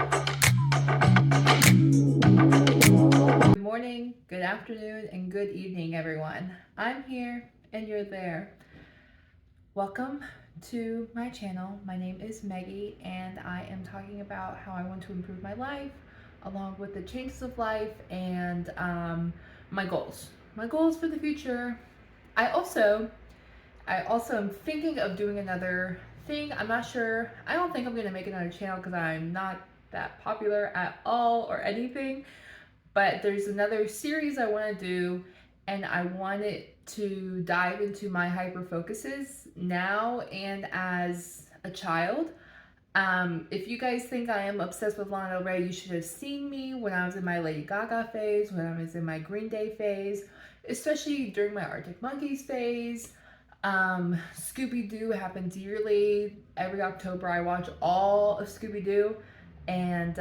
Good morning, good afternoon, and good evening, everyone. I'm here and you're there. Welcome to my channel. My name is Maggie, and I am talking about how I want to improve my life, along with the changes of life and my goals. My goals for the future. I also am thinking of doing another thing. I'm not sure. I don't think I'm gonna make another channel because I'm not that popular at all or anything. But there's another series I want to do, and I wanted to dive into my hyper focuses now and as a child. If you guys think I am obsessed with Lana Del Rey, you should have seen me when I was in my Lady Gaga phase, when I was in my Green Day phase, especially during my Arctic Monkeys phase. Scooby-Doo happens yearly. Every October I watch all of Scooby-Doo, and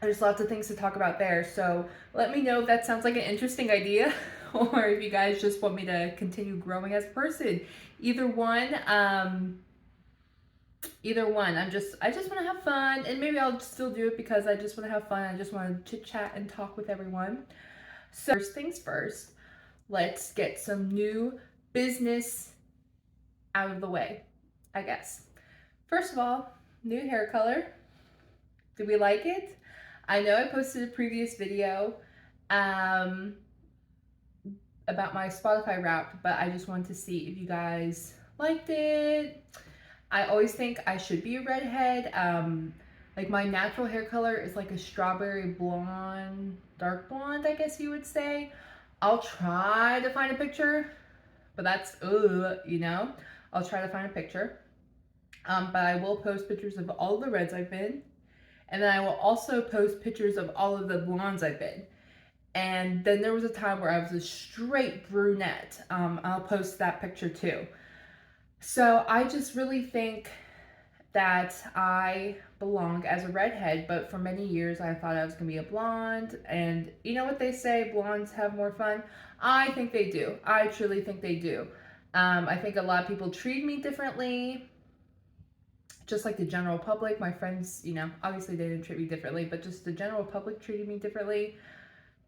there's lots of things to talk about there. So let me know if that sounds like an interesting idea or if you guys just want me to continue growing as a person. Either one. Either one. I just want to have fun, and maybe I'll still do it because I just want to have fun. I just want to chit chat and talk with everyone. So first things first, let's get some new business out of the way, I guess. First of all, new hair color. Do we like it? I know I posted a previous video about my Spotify Wrapped, but I just wanted to see if you guys liked it. I always think I should be a redhead. Like my natural hair color is like a strawberry blonde, dark blonde, I guess you would say. I'll try to find a picture, but that's, you know, I'll try to find a picture. But I will post pictures of all the reds I've been. And then I will also post pictures of all of the blondes I've been. And then there was a time where I was a straight brunette. I'll post that picture too. So I just really think that I belong as a redhead, but for many years I thought I was gonna be a blonde. And you know what they say, blondes have more fun? I think they do. I truly think they do. I think a lot of people treat me differently, just like the general public. My friends, you know, obviously they didn't treat me differently, but just the general public treated me differently.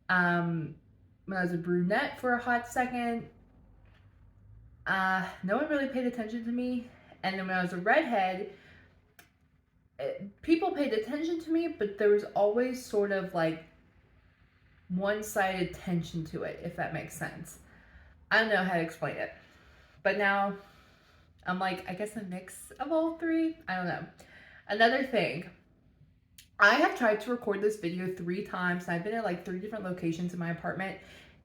When I was a brunette for a hot second, no one really paid attention to me. And then when I was a redhead, people paid attention to me, but there was always sort of like one-sided tension to it, if that makes sense. I don't know how to explain it. But now I'm like, I guess a mix of all three. I don't know. Another thing, I have tried to record this video 3 times, and I've been at like 3 different locations in my apartment,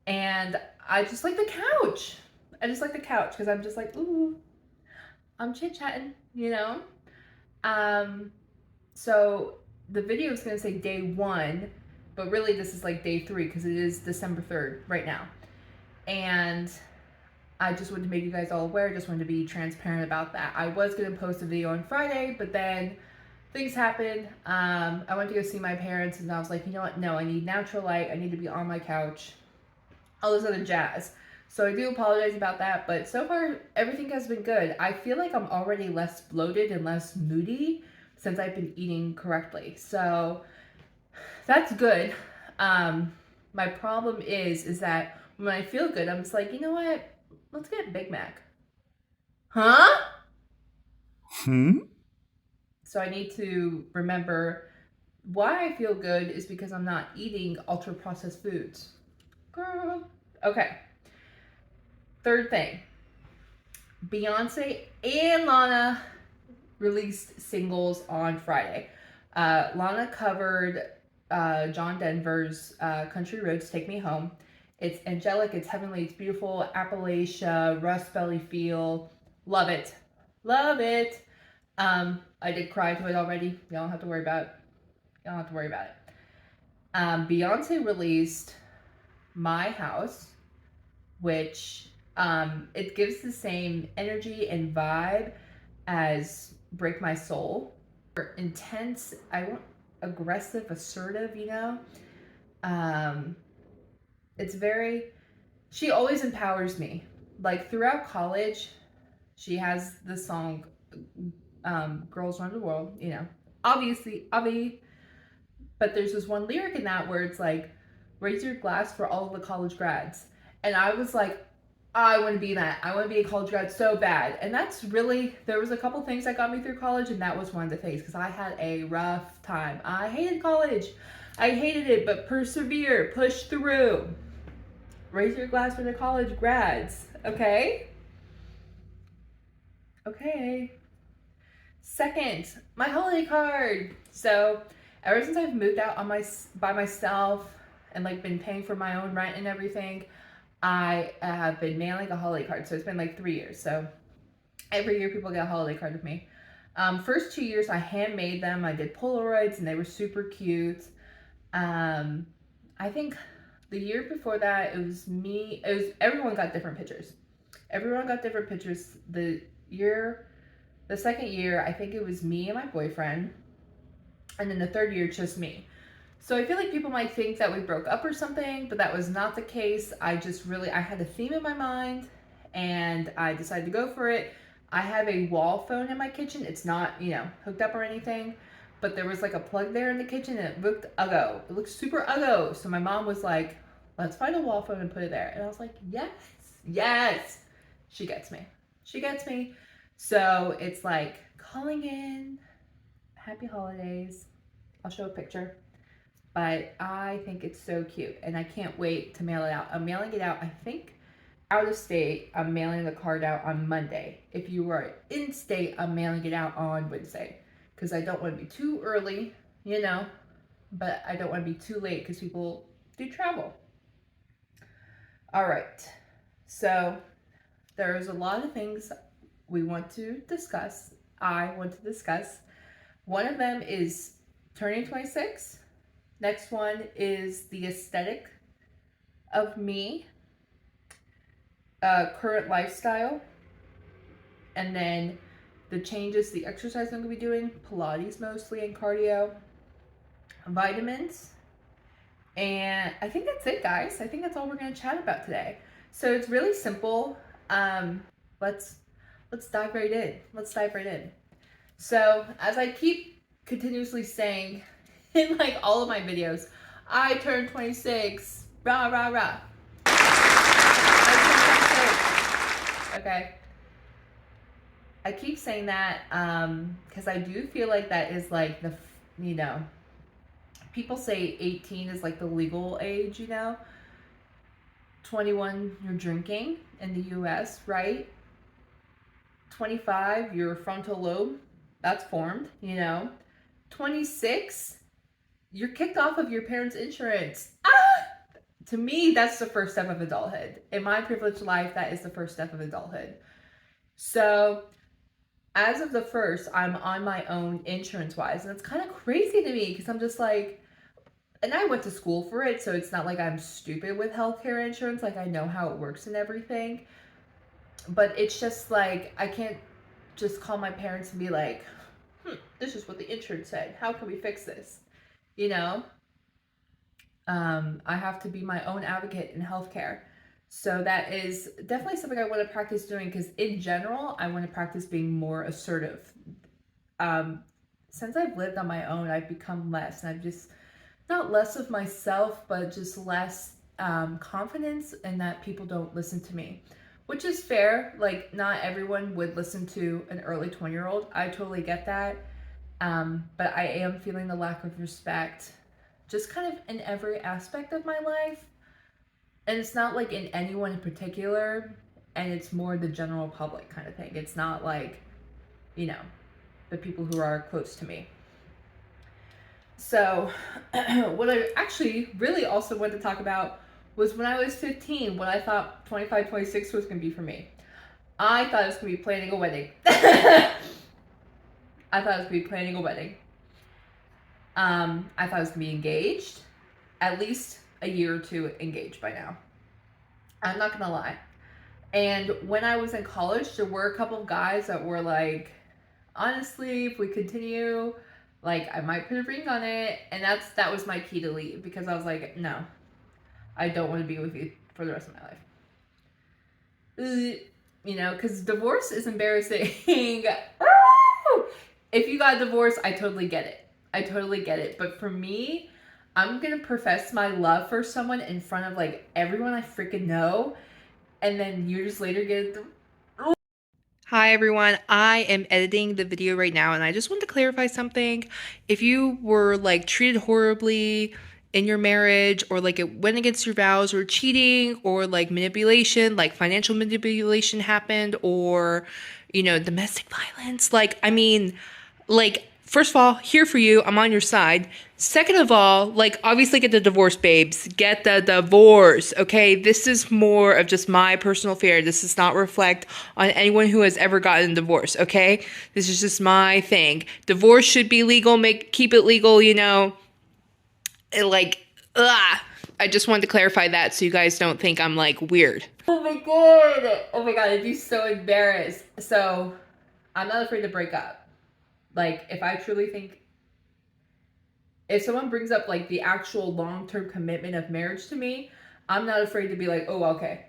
and I just like the couch. I just like the couch because I'm just like, ooh, I'm chit-chatting, you know? So the video is going to say day 1, but really this is like day 3 because it is December 3rd right now. And I just wanted to make you guys all aware, just wanted to be transparent about that. I was going to post a video on Friday, but then things happened. I went to go see my parents, and I was like, you know what? No, I need natural light. I need to be on my couch. All this other jazz. So I do apologize about that, but so far everything has been good. I feel like I'm already less bloated and less moody since I've been eating correctly. So that's good. My problem is that when I feel good, I'm just like, you know what? Let's get a Big Mac. Huh? So I need to remember why I feel good is because I'm not eating ultra processed foods. Girl. Okay. Third thing. Beyonce and Lana released singles on Friday. Lana covered John Denver's Country Roads Take Me Home. It's angelic, it's heavenly, it's beautiful. Appalachia, Rust Belly feel. Love it. Love it. I did cry to it already. Y'all don't have to worry about it. Y'all don't have to worry about it. Beyonce released My House, which it gives the same energy and vibe as Break My Soul. Intense, I want aggressive, assertive, you know? It's very, she always empowers me. Like throughout college, she has the song Girls Run the World, you know, obviously, but there's this one lyric in that where it's like, raise your glass for all of the college grads. And I was like, I want to be that. I want to be a college grad so bad. And that's really, there was a couple things that got me through college, and that was one of the things, because I had a rough time. I hated college. I hated it, but persevere, push through. Raise your glass for the college grads, okay? Okay. Second, my holiday card. So ever since I've moved out by myself and like been paying for my own rent and everything, I have been mailing a holiday card. So it's been like 3 years. So every year people get a holiday card with me. First 2 years I handmade them. I did Polaroids and they were super cute. I think the year before that it was me. It was everyone got different pictures. Everyone got different pictures. The second year, I think it was me and my boyfriend. And then the third year, just me. So I feel like people might think that we broke up or something, but that was not the case. I had a theme in my mind and I decided to go for it. I have a wall phone in my kitchen. It's not, hooked up or anything, but there was like a plug there in the kitchen and it looked uggo. It looked super uggo. So my mom was like, let's find a wall phone and put it there. And I was like, yes. She gets me. So it's like calling in, happy holidays. I'll show a picture, but I think it's so cute and I can't wait to mail it out. I'm mailing it out, I think, out of state. I'm mailing the card out on Monday. If you are in state, I'm mailing it out on Wednesday because I don't want to be too early, but I don't want to be too late because people do travel. All right. So there's a lot of things we want to discuss. I want to discuss. One of them is turning 26. Next one is the aesthetic of me, current lifestyle, and then the changes, the exercise I'm going to be doing, Pilates mostly and cardio, vitamins, and I think that's it, guys. I think that's all we're going to chat about today. So it's really simple. Let's dive right in. So as I keep continuously saying in like all of my videos, I turned 26, rah, rah, rah. I turned 26. Okay. I keep saying that because I do feel like that is like people say 18 is like the legal age, 21, you're drinking in the US, right? 25, your frontal lobe, that's formed, 26, you're kicked off of your parents' insurance. To me, that's the first step of adulthood. In my privileged life, that is the first step of adulthood. So as of the first, I'm on my own insurance-wise, and it's kind of crazy to me because I'm just like, and I went to school for it, so it's not like I'm stupid with healthcare insurance. Like, I know how it works and everything. But it's just like, I can't just call my parents and be like, this is what the insurance said. How can we fix this? I have to be my own advocate in healthcare. So that is definitely something I want to practice doing because in general, I want to practice being more assertive. Since I've lived on my own, I've become less, and I've just, not less of myself, but just less confidence in that people don't listen to me. Which is fair. Like, not everyone would listen to an early 20-year-old. I totally get that. But I am feeling the lack of respect just kind of in every aspect of my life. And it's not like in anyone in particular. And it's more the general public kind of thing. It's not like, the people who are close to me. So what I actually really also wanted to talk about was when I was 15, what I thought 25, 26 was going to be for me. I thought it was going to be planning a wedding. I thought it was going to be planning a wedding. I thought I was going to be engaged, at least a year or two engaged by now. I'm not going to lie. And when I was in college, there were a couple of guys that were like, honestly, if we continue, like, I might put a ring on it. And that was my key to leave, because I was like, no, I don't want to be with you for the rest of my life. Because divorce is embarrassing. if you got divorced, I totally get it. I totally get it. But for me, I'm gonna profess my love for someone in front of like everyone I freaking know, and then years later get the. Hi everyone, I am editing the video right now and I just want to clarify something. If you were like treated horribly in your marriage, or like it went against your vows, or cheating, or like manipulation, like financial manipulation happened, or domestic violence, like I mean, like, first of all, here for you. I'm on your side. Second of all, like, obviously get the divorce, babes. Get the divorce, okay? This is more of just my personal affair. This does not reflect on anyone who has ever gotten a divorce, okay? This is just my thing. Divorce should be legal. Keep it legal, like, ugh. I just wanted to clarify that so you guys don't think I'm, like, weird. Oh my god. Oh my god, I'd be so embarrassed. So, I'm not afraid to break up. Like, if someone brings up like the actual long-term commitment of marriage to me, I'm not afraid to be like, oh, okay.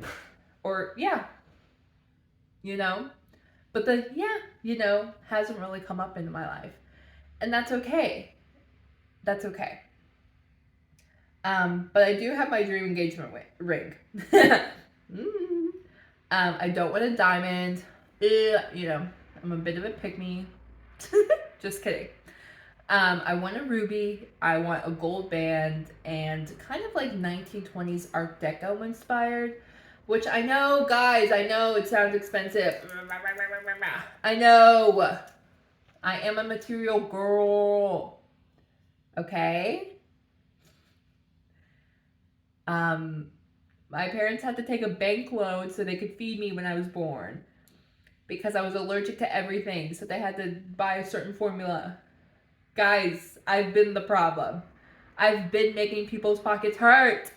Or, yeah, but the, yeah, hasn't really come up into my life. And that's okay. That's okay. But I do have my dream engagement ring. I don't want a diamond. I'm a bit of a pick-me. Just kidding. I want a ruby, I want a gold band, and kind of like 1920s Art Deco inspired, which I know, guys, I know it sounds expensive. I know. I am a material girl. Okay? My parents had to take a bank loan so they could feed me when I was born, because I was allergic to everything, so they had to buy a certain formula. Guys, I've been the problem. I've been making people's pockets hurt.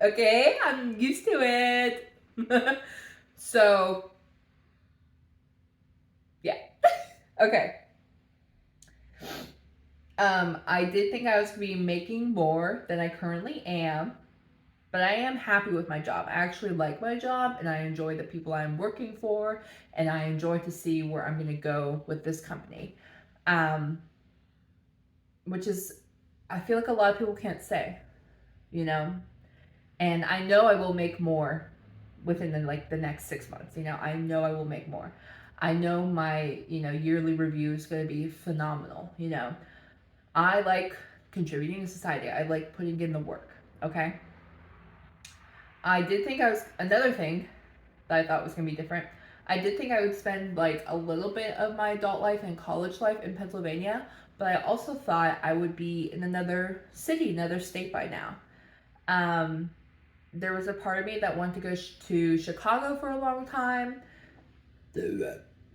Okay? I'm used to it. So, yeah. Okay. I did think I was going to be making more than I currently am, but I am happy with my job. I actually like my job, and I enjoy the people I'm working for, and I enjoy to see where I'm going to go with this company. Which is, I feel like a lot of people can't say, and I know I will make more within the next 6 months. I know I will make more. I know my yearly review is going to be phenomenal. I like contributing to society. I like putting in the work. Okay. I did think another thing that I thought was going to be different. I did think I would spend like a little bit of my adult life and college life in Pennsylvania, but I also thought I would be in another city, another state by now. There was a part of me that wanted to go to Chicago for a long time.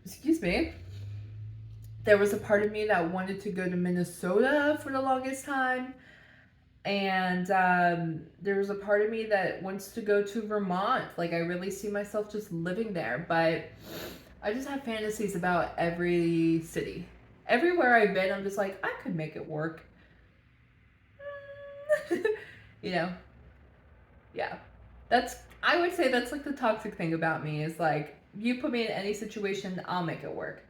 Excuse me. There was a part of me that wanted to go to Minnesota for the longest time. And there was a part of me that wants to go to Vermont. Like, I really see myself just living there. But I just have fantasies about every city. Everywhere I've been, I'm just like, I could make it work. Yeah. I would say that's like the toxic thing about me, is like, you put me in any situation, I'll make it work.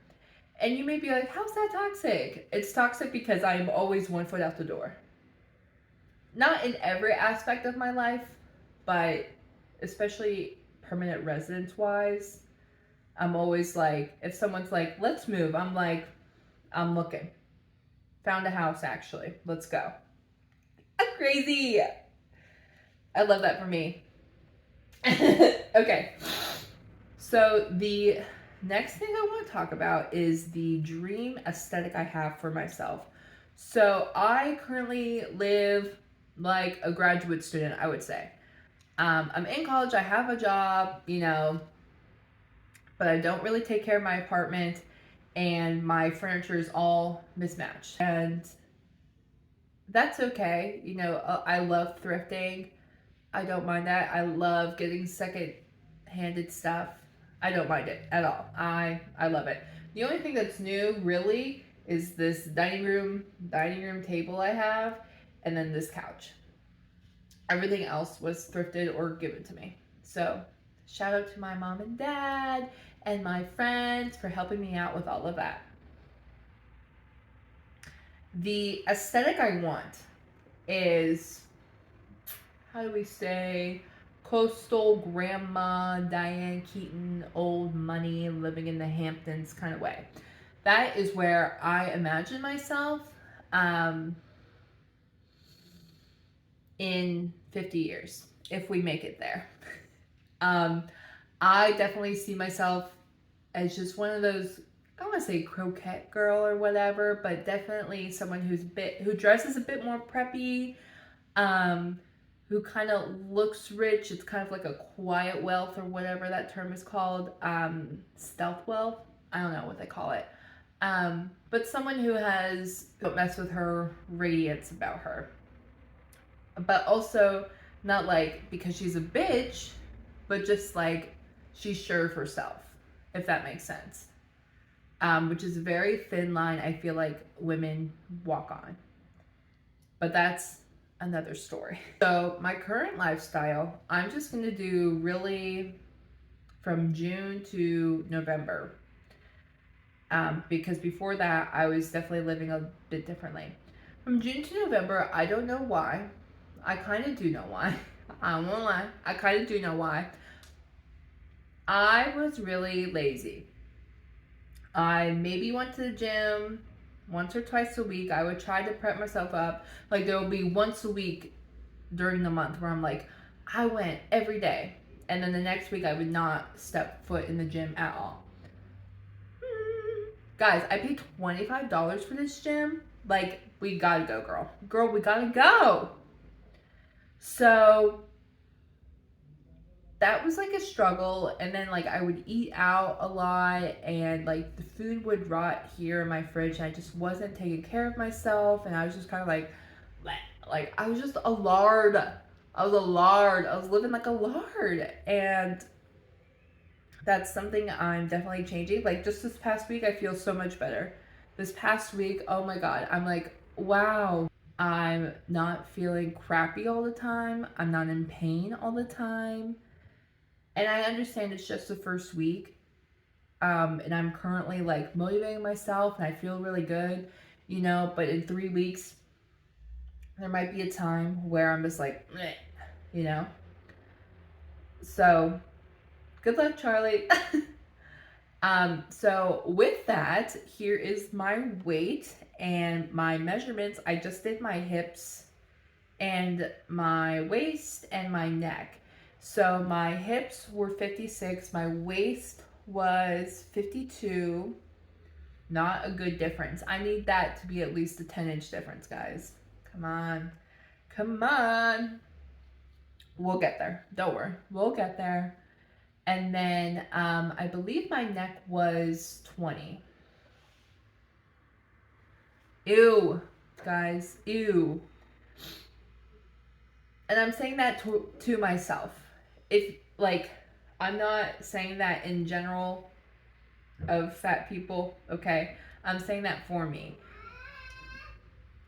And you may be like, how's that toxic? It's toxic because I'm always 1 foot out the door. Not in every aspect of my life, but especially permanent residence wise, I'm always like, if someone's like, let's move, I'm like, I'm looking. Found a house, actually. Let's go. I'm crazy. I love that for me. Okay. So the next thing I want to talk about is the dream aesthetic I have for myself. So I currently live like a graduate student, I would say. I'm in college, I have a job, but I don't really take care of my apartment, and my furniture is all mismatched. And that's okay. I love thrifting. I don't mind that. I love getting second-handed stuff. I don't mind it at all. I love it. The only thing that's new, really, is this dining room table I have, and then this couch. Everything else was thrifted or given to me. So, shout out to my mom and dad and my friends for helping me out with all of that. The aesthetic I want is, how do we say, coastal grandma Diane Keaton, old money, living in the Hamptons kind of way. That is where I imagine myself um, in 50 years, if we make it there. um, I definitely see myself as just one of those, I don't want to say croquette girl or whatever, but definitely someone who dresses a bit more preppy, um, who kind of looks rich. It's kind of like a quiet wealth or whatever that term is called, stealth wealth. I don't know what they call it. But someone who don't mess with her radiance about her. But also not like because she's a bitch, but just like she's sure of herself, if that makes sense. Which is a very thin line I feel like women walk on. But that's another story. So my current lifestyle, I'm just going to do really from June to November. Because before that, I was definitely living a bit differently. From June to November, I don't know why. I kind of do know why. I won't lie. I kind of do know why. I was really lazy. I maybe went to the gym once or twice a week. I would try to prep myself up. Like there will be once a week during the month where I'm like, I went every day. And then the next week I would not step foot in the gym at all. Guys, I paid $25 for this gym. Like, we gotta go, girl. Girl, we gotta go. So that was like a struggle. And then like I would eat out a lot and like the food would rot here in my fridge and I just wasn't taking care of myself and I was just kind of like I was just a lard. I was a lard. I was living like a lard. And that's something I'm definitely changing. Like just this past week, I feel so much better. This past week, oh my God, I'm like, wow. I'm not feeling crappy all the time. I'm not in pain all the time. And I understand it's just the first week. And I'm currently like motivating myself and I feel really good, you know, but in 3 weeks, there might be a time where I'm just like, meh, you know? So good luck, Charlie. So with that, here is my weight and my measurements. I just did my hips and my waist and my neck. So my hips were 56, my waist was 52. Not a good difference. I need that to be at least a 10-inch difference, guys. Come on. Come on. We'll get there. Don't worry. We'll get there. And then I believe my neck was 20. Ew, guys. Ew. And I'm saying that to myself. If, like, I'm not saying that in general of fat people, okay? I'm saying that for me.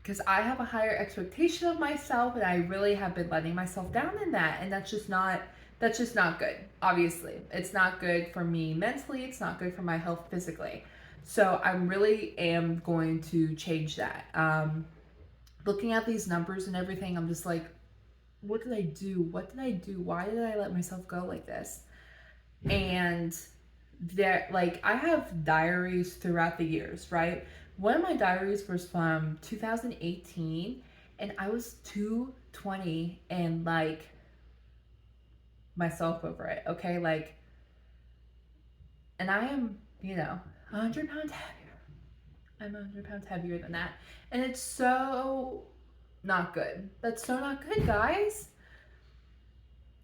Because I have a higher expectation of myself and I really have been letting myself down in that. And that's just not good, obviously. It's not good for me mentally. It's not good for my health physically. So I really am going to change that. Looking at these numbers and everything, I'm just like, what did I do? What did I do? Why did I let myself go like this? And there, like, I have diaries throughout the years, right? One of my diaries was from 2018 and I was 220 and like myself over it, okay? Like, and I am, 100 pounds heavier. I'm 100 pounds heavier than that. And it's so not good. That's so not good, guys.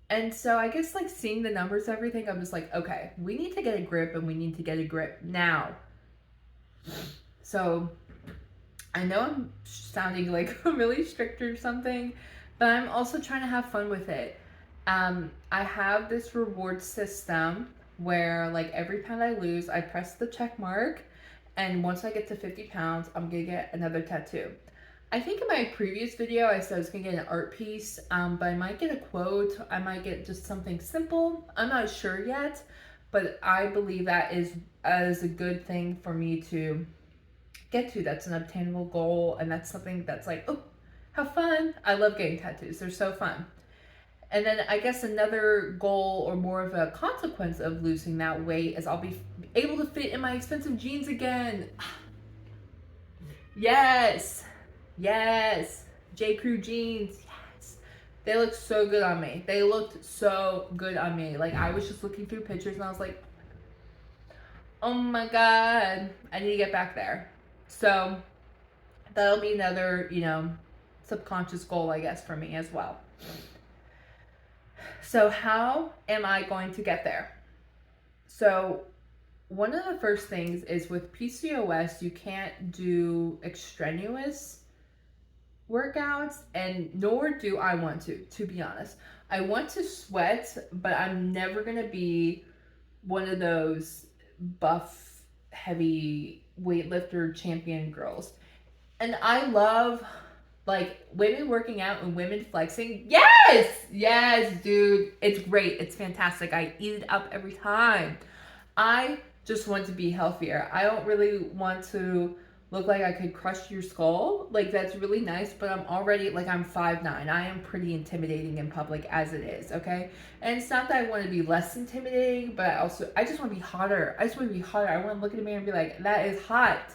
And so I guess like seeing the numbers, everything, I'm just like, okay, we need to get a grip and we need to get a grip now. So I know I'm sounding like really strict or something, but I'm also trying to have fun with it. I have this reward system where like every pound I lose, I press the check mark. And once I get to 50 pounds, I'm gonna get another tattoo. I think in my previous video, I said I was gonna get an art piece, but I might get a quote. I might get just something simple. I'm not sure yet, but I believe that is a good thing for me to get to. That's an obtainable goal, and that's something that's like, oh, how fun. I love getting tattoos. They're so fun. And then I guess another goal or more of a consequence of losing that weight is I'll be able to fit in my expensive jeans again. Yes. Yes. J. Crew jeans. Yes. They look so good on me. They looked so good on me. Like, I was just looking through pictures and I was like, oh my God, I need to get back there. So that'll be another, subconscious goal, I guess, for me as well. So how am I going to get there? So one of the first things is with PCOS, you can't do extraneous workouts, and nor do I want to be honest. I want to sweat, but I'm never going to be one of those buff, heavy weightlifter champion girls. And I love like women working out and women flexing. Yes, dude. It's great. It's fantastic. I eat it up every time. I just want to be healthier. I don't really want to look like I could crush your skull. Like, that's really nice, but I'm already, like, I'm 5'9". I am pretty intimidating in public as it is, okay? And it's not that I want to be less intimidating, but I just want to be hotter. I want to look in the mirror and be like, that is hot.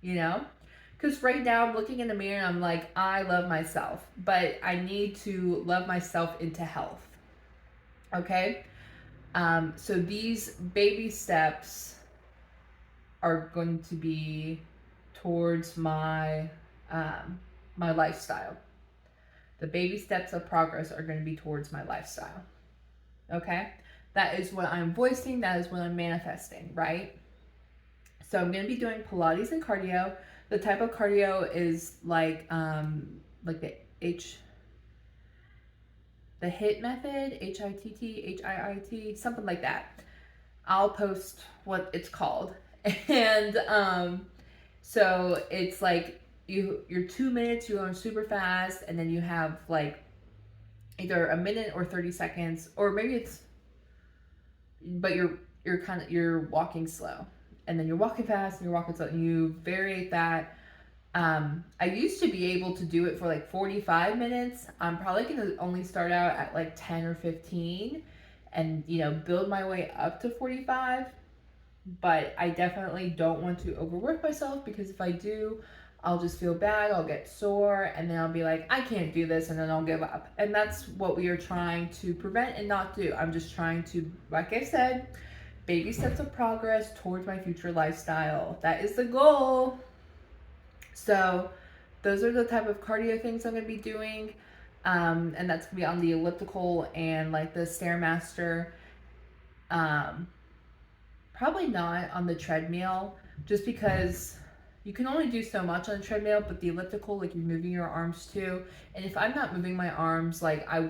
You know? Because right now I'm looking in the mirror and I'm like, I love myself, but I need to love myself into health. Okay? So these baby steps are going to be towards my my lifestyle. The baby steps of progress are going to be towards my lifestyle. Okay? That is what I'm voicing. That is what I'm manifesting, right? So I'm going to be doing Pilates and cardio. The type of cardio is like the HIIT method, HIIT, something like that. I'll post what it's called. And so it's like you're 2 minutes, you're going super fast, and then you have like either a minute or 30 seconds, or maybe but you're walking slow, and then you're walking fast and you're walking slow, and you vary that. I used to be able to do it for like 45 minutes. I'm probably going to only start out at like 10 or 15 and, build my way up to 45. But I definitely don't want to overwork myself, because if I do, I'll just feel bad. I'll get sore, and then I'll be like, I can't do this, and then I'll give up. And that's what we are trying to prevent and not do. I'm just trying to, like I said, baby steps of progress towards my future lifestyle. That is the goal. So those are the type of cardio things I'm going to be doing. And that's going to be on the elliptical and like the Stairmaster. Probably not on the treadmill, just because you can only do so much on the treadmill, but the elliptical, like, you're moving your arms too. And if I'm not moving my arms, like, they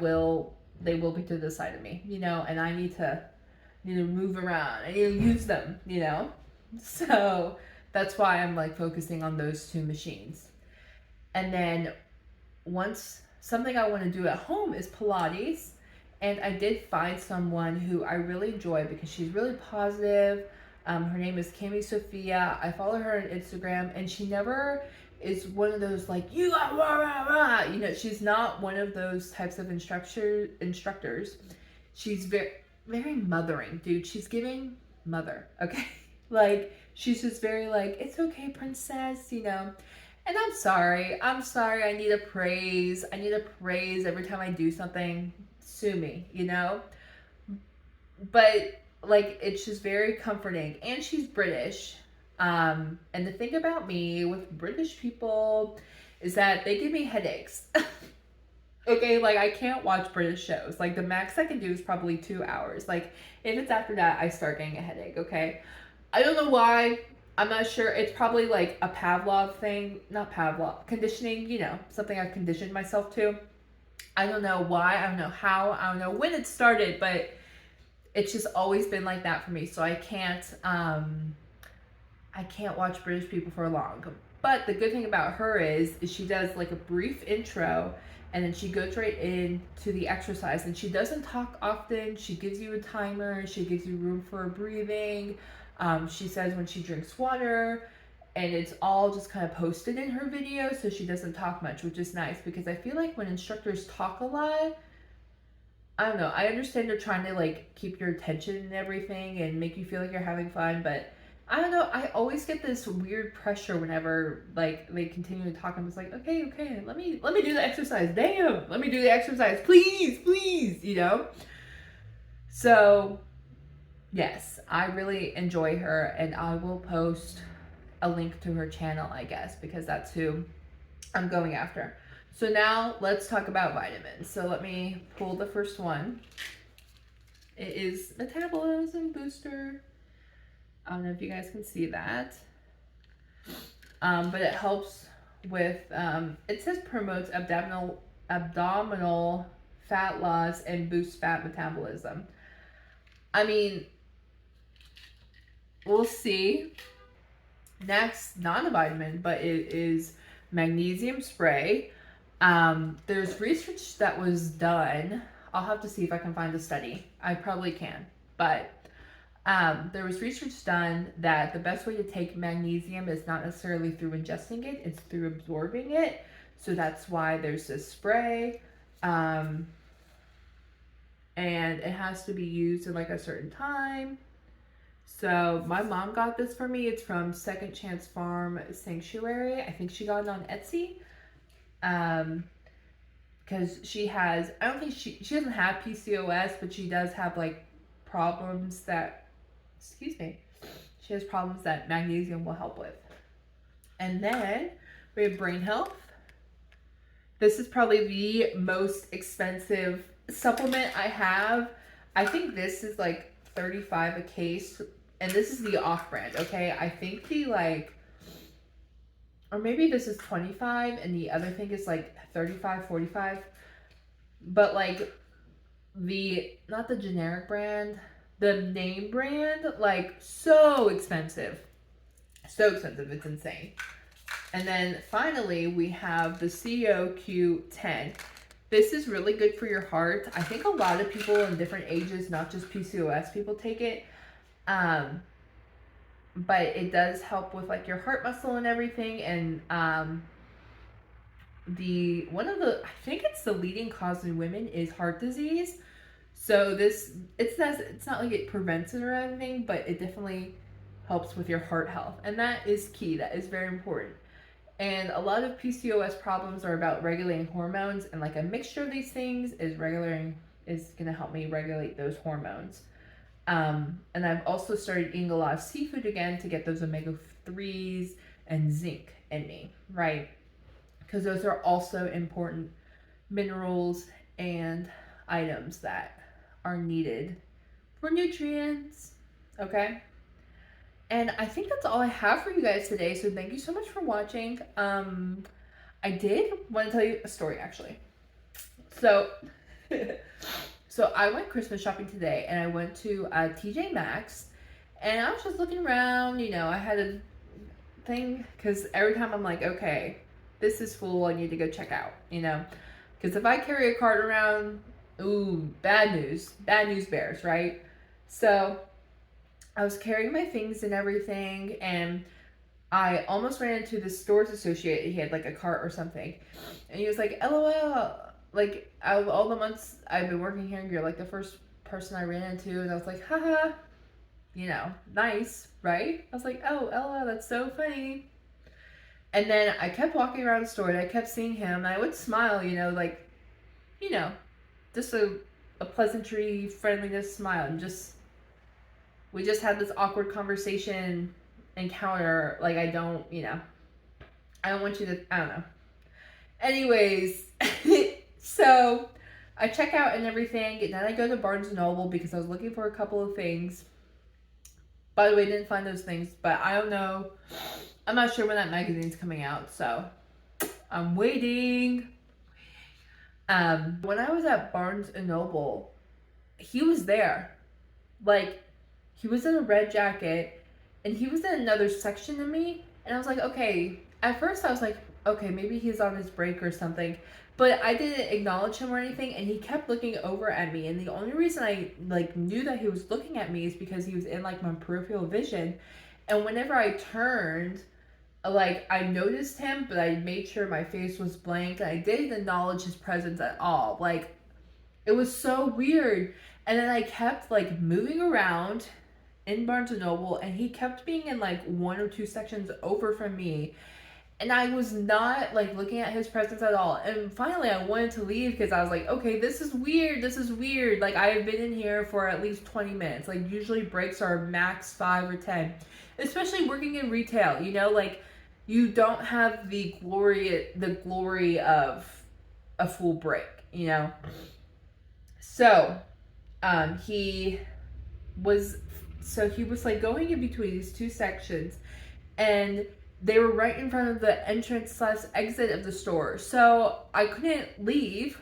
will be to the side of me, and I need to move around. I need to use them, So that's why I'm like focusing on those two machines. And then something I want to do at home is Pilates. And I did find someone who I really enjoy because she's really positive. Her name is Cami Sophia. I follow her on Instagram, and she never is one of those like, you are rah, rah, rah. She's not one of those types of instructors. She's very, very mothering, dude. She's giving mother, okay? Like, she's just very like, it's okay, princess, And I'm sorry. I need a praise. Every time I do something. Sue me, But, like, it's just very comforting. And she's British. And the thing about me with British people is that they give me headaches. Okay, like, I can't watch British shows. Like, the max I can do is probably 2 hours. Like, if it's after that, I start getting a headache, okay? I don't know why. I'm not sure. It's probably like a Pavlov thing. Not Pavlov. Conditioning, something I've conditioned myself to. I don't know why. I don't know how. I don't know when it started, but it's just always been like that for me. So I can't watch British people for long. But the good thing about her is she does like a brief intro, and then she goes right into the exercise, and she doesn't talk often. She gives you a timer. She gives you room for breathing. She says when she drinks water, and it's all just kind of posted in her video, so she doesn't talk much, which is nice because I feel like when instructors talk a lot, I don't know, I understand they're trying to like keep your attention and everything and make you feel like you're having fun, but I don't know, I always get this weird pressure whenever like they continue to talk. I'm just like, okay, let me do the exercise. Damn, let me do the exercise, please, you know? So yes, I really enjoy her, and I will post a link to her channel, I guess, because that's who I'm going after. So now let's talk about vitamins. So let me pull the first one. It is Metabolism Booster. I don't know if you guys can see that. But it helps with, it says promotes abdominal fat loss and boosts fat metabolism. I mean, we'll see. Next, not a vitamin, but it is magnesium spray. There's research that was done. I'll have to see if I can find a study. I probably can, but there was research done that the best way to take magnesium is not necessarily through ingesting it, it's through absorbing it. So that's why there's this spray. And it has to be used in like a certain time. So my mom got this for me. It's from Second Chance Farm Sanctuary. I think she got it on Etsy. Because she has, I don't think she doesn't have PCOS, but she does have like problems that, excuse me, she has problems that magnesium will help with. And then we have brain health. This is probably the most expensive supplement I have. I think this is like $35 a case, and this is the off-brand, okay? I think the like, or maybe this is $25 and the other thing is like $35, $45. But like the, not the generic brand, the name brand, like so expensive. So expensive, it's insane. And then finally we have the COQ10. This is really good for your heart. I think a lot of people in different ages, not just PCOS people, take it. But it does help with like your heart muscle and everything. And I think it's the leading cause in women is heart disease. So it's not like it prevents it or anything, but it definitely helps with your heart health. And that is key. That is very important. And a lot of PCOS problems are about regulating hormones, and like a mixture of these things is going to help me regulate those hormones. And I've also started eating a lot of seafood again to get those omega-3s and zinc in me, right? Because those are also important minerals and items that are needed for nutrients, okay? And I think that's all I have for you guys today. So thank you so much for watching. I did want to tell you a story, actually. So, so I went Christmas shopping today, and I went to TJ Maxx, and I was just looking around. You know, I had a thing, because every time I'm like, okay, this is full, I need to go check out, you know? Because if I carry a cart around, ooh, bad news bears, right? So I was carrying my things and everything, and I almost ran into the store's associate. He had like a cart or something, and he was like, LOL, like out of all the months I've been working here, you're like the first person I ran into. And I was like, haha, you know, nice, right? I was like, oh, LOL, that's so funny. And then I kept walking around the store, and I kept seeing him, and I would smile, you know, like, you know, just a pleasantry, friendliness smile, and we just had this awkward conversation encounter. Like, I don't want you to, I don't know. Anyways, so I check out and everything, and then I go to Barnes & Noble because I was looking for a couple of things. By the way, I didn't find those things, but I don't know. I'm not sure when that magazine's coming out, so I'm waiting. When I was at Barnes & Noble, he was there. Like, he was in a red jacket, and he was in another section than me, and I was like, okay. At first, I was like, okay, maybe he's on his break or something, but I didn't acknowledge him or anything, and he kept looking over at me, and the only reason I, like, knew that he was looking at me is because he was in, like, my peripheral vision, and whenever I turned, like I noticed him, but I made sure my face was blank. I didn't acknowledge his presence at all. Like it was so weird. And then I kept like moving around in Barnes and Noble, and he kept being in like one or two sections over from me. And I was not like looking at his presence at all. And finally, I wanted to leave because I was like, okay, this is weird. This is weird. Like, I have been in here for at least 20 minutes. Like, usually breaks are max 5 or 10, especially working in retail. You know, like, you don't have the glory of a full break, you know? So, he was, he was like going in between these two sections, and they were right in front of the entrance slash exit of the store. So I couldn't leave.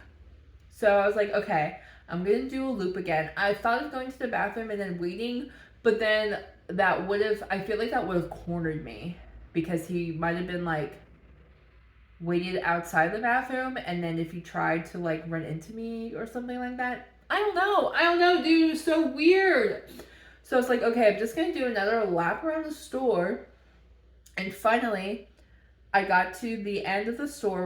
So I was like, okay, I'm gonna do a loop again. I thought of going to the bathroom and then waiting, but then I feel like that would have cornered me because he might have been like waited outside the bathroom, and then if he tried to like run into me or something like that. I don't know, dude. It was so weird. So it's like, okay, I'm just gonna do another lap around the store. And finally, I got to the end of the store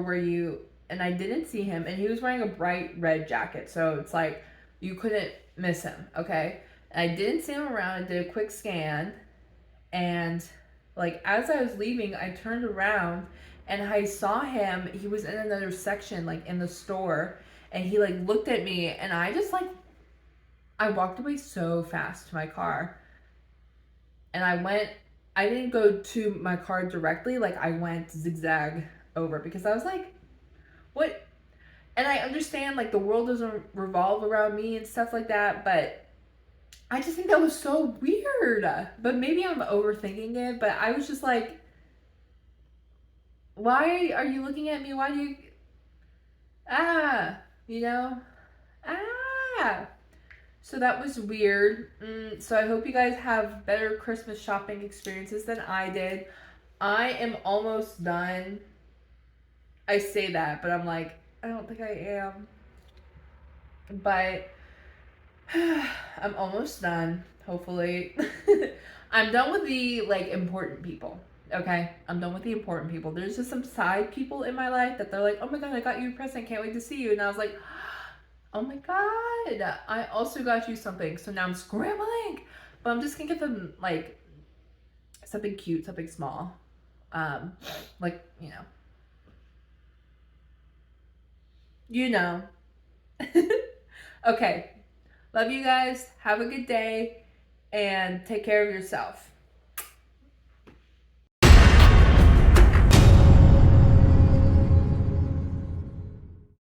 and I didn't see him, and he was wearing a bright red jacket. So it's like, you couldn't miss him, okay? And I didn't see him around. I did a quick scan, and like, as I was leaving, I turned around and I saw him. He was in another section, like in the store, and he like looked at me, and I walked away so fast to my car. And I didn't go to my car directly, like I went zigzag over because I was like, what? And I understand like the world doesn't revolve around me and stuff like that, but I just think that was so weird. But maybe I'm overthinking it, but I was just like, why are you looking at me? Why do you, ah, you know? Ah. So that was weird. So I hope you guys have better Christmas shopping experiences than I did. I am almost done. I say that, but I'm like, I don't think I am. But I'm almost done, hopefully. I'm done with the like important people. Okay? I'm done with the important people. There's just some side people in my life that they're like, oh my god, I got you a present, can't wait to see you. And I was like, oh my god, I also got you something. So now I'm scrambling. But I'm just gonna get them like something cute, something small. Like, you know. You know. Okay. Love you guys. Have a good day and take care of yourself.